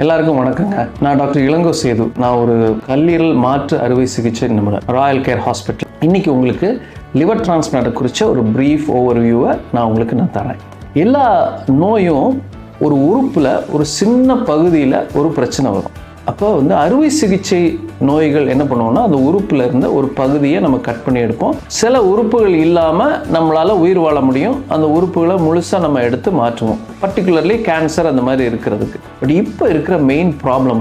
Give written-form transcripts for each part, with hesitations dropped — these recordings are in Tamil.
எல்லாருக்கும் வணக்கங்க. நான் டாக்டர் இளங்கோ சேது. நான் ஒரு கல்லீரல் மாற்று அறுவை சிகிச்சை நிபுணர், ராயல் கேர் ஹாஸ்பிட்டல். இன்னைக்கு உங்களுக்கு லிவர் டிரான்ஸ்பிளான்ட் குறித்த ஒரு ப்ரீஃப் ஓவர்வியூவை நான் தரேன். எல்லா நோயும் ஒரு உறுப்பில் ஒரு சின்ன பகுதியில் ஒரு பிரச்சனை வரும். அப்போ அறுவை சிகிச்சை நோய்கள் என்ன பண்ணுவோம்னா, அந்த உறுப்பில் இருந்த ஒரு பகுதியை நம்ம கட் பண்ணி எடுப்போம். சில உறுப்புகள் இல்லாமல் நம்மளால் உயிர் வாழ முடியும். அந்த உறுப்புகளை முழுசாக நம்ம எடுத்து மாற்றுவோம், பர்டிகுலர்லி கேன்சர் அந்த மாதிரி இருக்கிறதுக்கு. பட் இப்போ இருக்கிற மெயின் ப்ராப்ளம்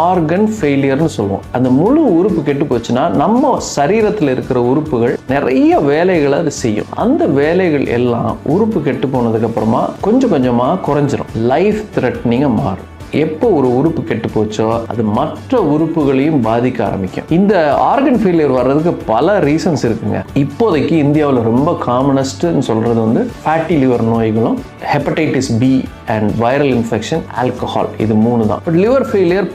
ஆர்கன் ஃபெயிலியர்னு சொல்லுவோம். அந்த முழு உறுப்பு கெட்டு போச்சுன்னா நம்ம சரீரத்தில் இருக்கிற உறுப்புகள் நிறைய வேலைகளை அது செய்யும். அந்த வேலைகள் எல்லாம் உறுப்பு கெட்டு போனதுக்கு அப்புறமா கொஞ்சம் கொஞ்சமாக குறைஞ்சிரும், லைஃப் த்ரெட்னிங்காக மாறும். எப்போ ஒரு உறுப்பு கெட்டு போச்சோ அது மற்ற உறுப்புகளையும் பாதிக்க ஆரம்பிக்கும். இந்த ஆர்கன் ஃபெயிலியர் வர்றதுக்கு பல ரீசன்ஸ் இருக்குங்க. இப்போதைக்கு இந்தியாவில் ரொம்ப காமனஸ்ட்னு சொல்றது ஃபேட்டி லிவர் நோய்களும், hepatitis B and viral infection, alcohol, இது 3 தான். பட் லிவர் ஃபெயிலியர்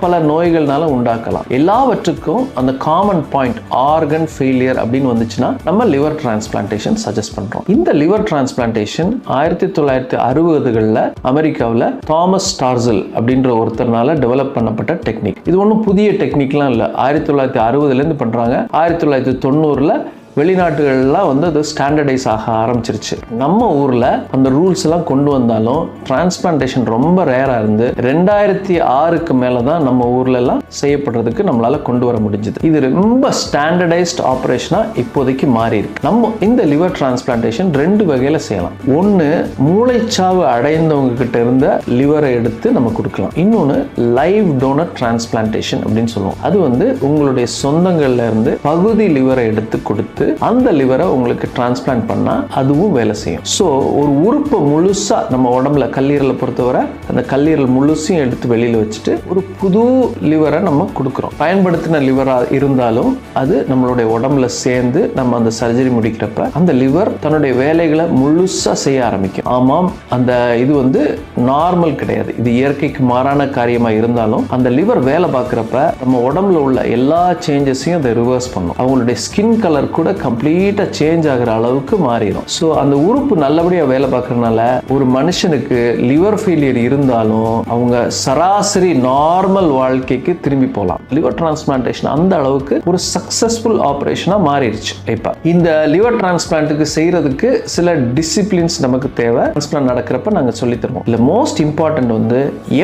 பல நோய்கள்னால உண்டாக்கலாம். எல்லாவற்றுக்கும் அந்த காமன் பாயிண்ட் ஆர்கன் ஃபெயிலியர் அப்படின்னு வந்துச்சுன்னா நம்ம லிவர் டிரான்ஸ்பிளான்டேஷன் சஜஸ்ட் பண்றோம். இந்த லிவர் டிரான்ஸ்பிளான்டேஷன் 1960களில் அமெரிக்காவில் தாமஸ் ஸ்டார்சல் அப்படின்ற ஒருத்தர்னால டெவலப் பண்ணப்பட்ட டெக்னிக். இது ஒன்றும் புதிய டெக்னிக்லாம் இல்லை. 1960லேருந்து பண்றாங்க. 1990ல் வெளிநாட்டுகள்லாம் அது ஸ்டாண்டர்டைஸ் ஆக ஆரம்பிச்சிருச்சு. நம்ம ஊரில் அந்த ரூல்ஸ் எல்லாம் கொண்டு வந்தாலும் டிரான்ஸ்பிளான்டேஷன் ரொம்ப ரேராக இருந்து 2006க்கு மேலே தான் நம்ம ஊர்ல எல்லாம் செய்யப்படுறதுக்கு நம்மளால கொண்டு வர முடிஞ்சது. இது ரொம்ப ஸ்டாண்டர்டைஸ்ட் ஆப்ரேஷனாக இப்போதைக்கு மாறி இருக்கு. நம்ம இந்த லிவர் டிரான்ஸ்பிளான்டேஷன் 2 வகையில் செய்யலாம். ஒன்று, மூளைச்சாவு அடைந்தவங்க கிட்ட இருந்த லிவரை எடுத்து நம்ம கொடுக்கலாம். இன்னொன்று லைவ் டோனர் டிரான்ஸ்பிளான்டேஷன் அப்படின்னு சொல்லுவோம். அது உங்களுடைய சொந்தங்கள்ல இருந்து பகுதி லிவரை எடுத்து கொடுத்து அந்த லிவரை உங்களுக்கு டிரான்ஸ்பிளான்ட் பண்ணா அதுவும் வேலை செய்யும். ஸோ ஒரு உறுப்பை முழுசா நம்ம உடம்புல, கல்லீரலை பொறுத்தவரை அந்த கல்லீரல் முழுசையும் எடுத்து வெளியில வச்சுட்டு ஒரு புது லிவரை நம்ம கொடுக்குறோம். பயன்படுத்தின லிவரா இருந்தாலும் அது நம்மளுடைய உடம்புல சேர்ந்து நம்ம அந்த சர்ஜரி முடிக்கிறப்ப அந்த லிவர் தன்னுடைய வேலைகளை முழுசா செய்ய ஆரம்பிக்கும். ஆமாம், அந்த இது நார்மல் கிடையாது, இது இயற்கைக்கு மாறான காரியமா இருந்தாலும் அந்த லிவர் வேலை பார்க்குறப்ப நம்ம உடம்புல உள்ள எல்லா சேஞ்சஸையும் அதை ரிவர்ஸ் பண்ணும். அவங்களுடைய ஸ்கின் கலர் கூட கம்ப்ளீட்டா சேஞ்ச் ஆகிற அளவுக்கு மாறிடும். ஸோ அந்த உறுப்பு நல்லபடியா வேலை பார்க்கறதுனால ஒரு மனுஷனுக்கு லிவர் ஃபெயிலியர் இருந்தாலும் அவங்க சராசரி நார்மல் வாழ்க்கைக்கு திரும்பி போகலாம். லிவர் டிரான்ஸ்பிளான்டேஷன் அந்த அளவுக்கு ஒரு சக்சஸ்ஃபுல் ஆபரேஷனா மாறிடுச்சு. இப்ப இந்த லிவர் டிரான்ஸ்பிளான்ட்டுக்கு செய்யறதுக்கு சில டிசிப்ளின்ஸ் நமக்கு தேவை. டிரான்ஸ்பிளான்ட் நடக்கிறப்ப நாங்க சொல்லி தருவோம். இல்ல மோஸ்ட் இம்பார்ட்டன்ட்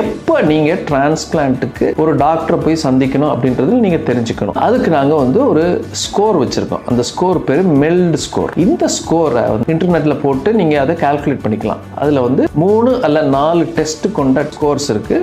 எப்ப நீங்க டிரான்ஸ்பிளான்ட்டுக்கு ஒரு டாக்டரை போய் சந்திக்கணும் அப்படின்றது நீங்க தெரிஞ்சுக்கணும். அதுக்கு நாங்க ஒரு ஸ்கோர் வச்சிருக்கோம். அந்த ஸ்கோர் பேரு மெல்ட் ஸ்கோர். இந்த ஸ்கோரை இன்டர்நெட்ல போட்டு நீங்க அதை கால்குலேட் பண்ணிக்கலாம். அதுல 3 அல்ல 4 டெஸ்ட் கொண்ட ஸ்கோர்ஸ் இருக்கு.